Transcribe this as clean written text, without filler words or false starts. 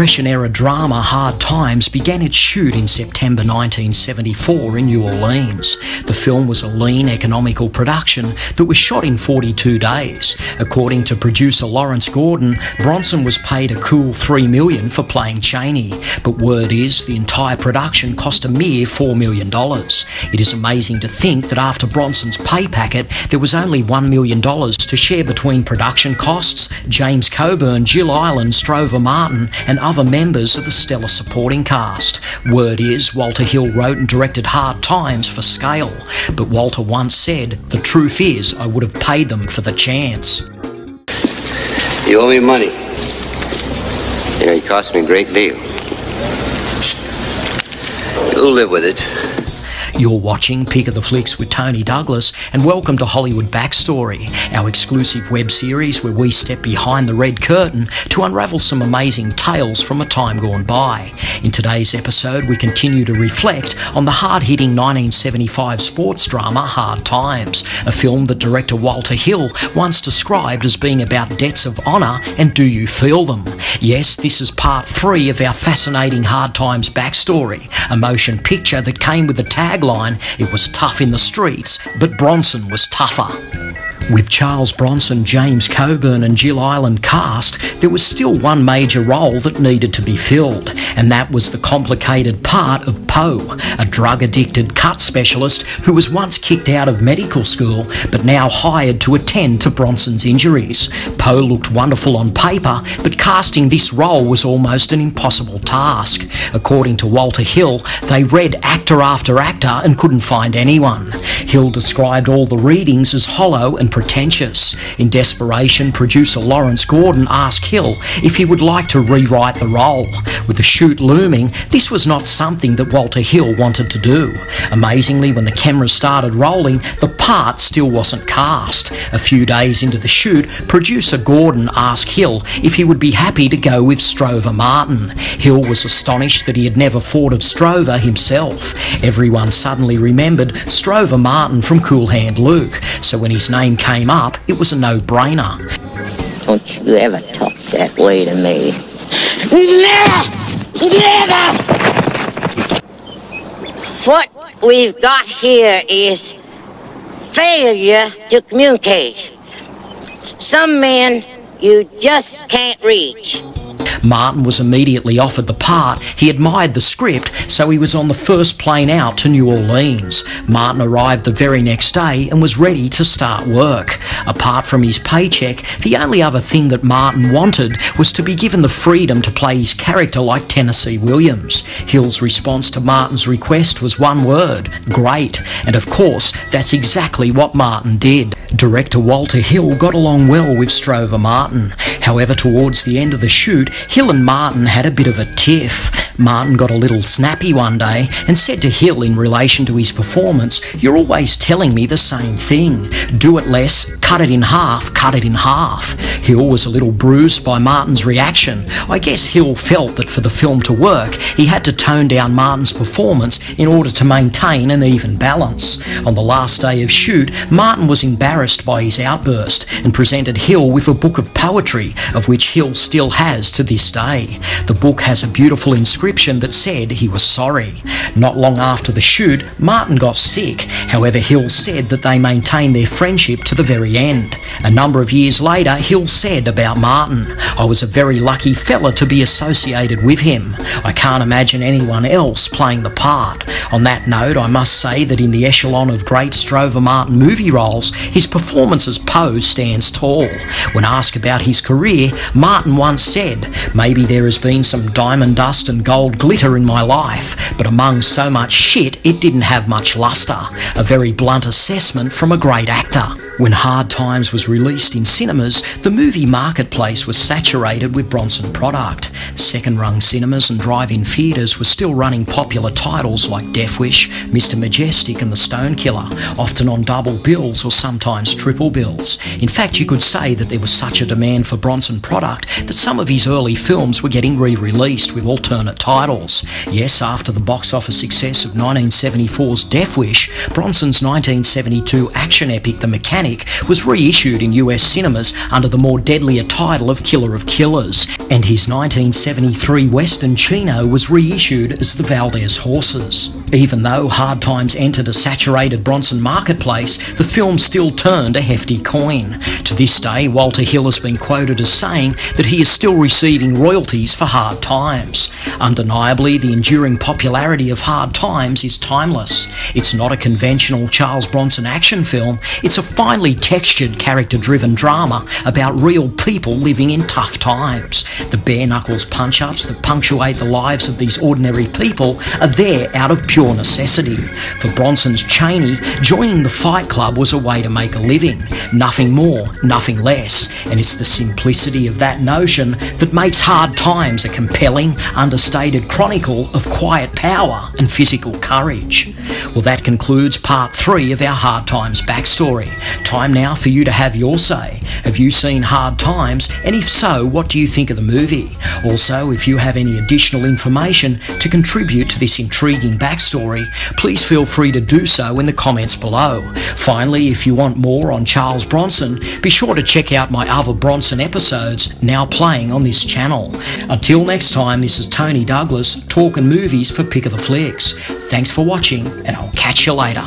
Depression-era drama Hard Times began its shoot in September 1974 in New Orleans. The film was a lean, economical production that was shot in 42 days. According to producer Lawrence Gordon, Bronson was paid a cool $3 million for playing Cheney, but word is the entire production cost a mere $4 million. It is amazing to think that after Bronson's pay packet, there was only $1 million to share between production costs, James Coburn, Jill Ireland, Strover Martin and other members of the stellar supporting cast. Word is Walter Hill wrote and directed Hard Times for scale, but Walter once said, "The truth is I would have paid them for the chance." You owe me money. You know, you cost me a great deal. You'll live with it. You're watching Pick of the Flicks with Tony Douglas, and welcome to Hollywood Backstory, our exclusive web series where we step behind the red curtain to unravel some amazing tales from a time gone by. In today's episode, we continue to reflect on the hard-hitting 1975 sports drama Hard Times, a film that director Walter Hill once described as being about debts of honour and do you feel them? Yes, this is part 3 of our fascinating Hard Times backstory, a motion picture that came with the tagline, "It was tough in the streets, but Bronson was tougher." With Charles Bronson, James Coburn and Jill Ireland cast, there was still one major role that needed to be filled, and that was the complicated part of Poe, a drug-addicted cut specialist who was once kicked out of medical school but now hired to attend to Bronson's injuries. Poe looked wonderful on paper, but casting this role was almost an impossible task. According to Walter Hill, they read actor after actor and couldn't find anyone. Hill described all the readings as hollow and pretentious. In desperation, producer Lawrence Gordon asked Hill if he would like to rewrite the role. With the shoot looming, this was not something that Walter Hill wanted to do. Amazingly, when the camera started rolling, the part still wasn't cast. A few days into the shoot, producer Gordon asked Hill if he would be happy to go with Strover Martin. Hill was astonished that he had never thought of Strover himself. Everyone suddenly remembered Strover Martin from Cool Hand Luke, so when his name came up, it was a no-brainer. Don't you ever talk that way to me. Never! Never! What we've got here is failure to communicate. Some men you just can't reach. Martin was immediately offered the part. He admired the script, so he was on the first plane out to New Orleans. Martin arrived the very next day and was ready to start work. Apart from his paycheck, the only other thing that Martin wanted was to be given the freedom to play his character like Tennessee Williams. Hill's response to Martin's request was one word: great. And of course, that's exactly what Martin did. Director Walter Hill got along well with Strover Martin. However, towards the end of the shoot, Hill and Martin had a bit of a tiff. Martin got a little snappy one day and said to Hill in relation to his performance, "You're always telling me the same thing. Do it less, cut it in half, cut it in half." Hill was a little bruised by Martin's reaction. I guess Hill felt that for the film to work, he had to tone down Martin's performance in order to maintain an even balance. On the last day of shoot, Martin was embarrassed by his outburst and presented Hill with a book of poetry, of which Hill still has to this day. The book has a beautiful inscription that said he was sorry. Not long after the shoot, Martin got sick. However, Hill said that they maintained their friendship to the very end. A number of years later, Hill said about Martin, "I was a very lucky fella to be associated with him. I can't imagine anyone else playing the part." On that note, I must say that in the echelon of great Strover Martin movie roles, his performance as Poe stands tall. When asked about his career, Martin once said, "Maybe there has been some diamond dust and gold glitter in my life, but among so much shit, it didn't have much luster." A very blunt assessment from a great actor. When Hard Times was released in cinemas, the movie marketplace was saturated with Bronson product. Second-rung cinemas and drive-in theatres were still running popular titles like Death Wish, Mr. Majestic and The Stone Killer, often on double bills or sometimes triple bills. In fact, you could say that there was such a demand for Bronson product that some of his early films were getting re-released with alternate titles. Yes, after the box office success of 1974's Death Wish, Bronson's 1972 action epic The Mechanic remake was reissued in US cinemas under the more deadlier title of Killer of Killers, and his 1973 Western Chino was reissued as The Valdez Horses. Even though Hard Times entered a saturated Bronson marketplace, the film still turned a hefty coin. To this day, Walter Hill has been quoted as saying that he is still receiving royalties for Hard Times. Undeniably, the enduring popularity of Hard Times is timeless. It's not a conventional Charles Bronson action film, it's a finely textured, character-driven drama about real people living in tough times. The bare-knuckles punch-ups that punctuate the lives of these ordinary people are there out of pure necessity. For Bronson's Cheney, joining the Fight Club was a way to make a living. Nothing more, nothing less. And it's the simplicity of that notion that makes Hard Times a compelling, understated chronicle of quiet power and physical courage. Well, that concludes part 3 of our Hard Times backstory. Time now for you to have your say. Have you seen Hard Times? And if so, what do you think of the movie? Also, if you have any additional information to contribute to this intriguing backstory, please feel free to do so in the comments below. Finally, if you want more on Charles Bronson, be sure to check out my other Bronson episodes now playing on this channel. Until next time, this is Tony Douglas, talking movies for Pick of the Flicks. Thanks for watching, and I'll catch you later.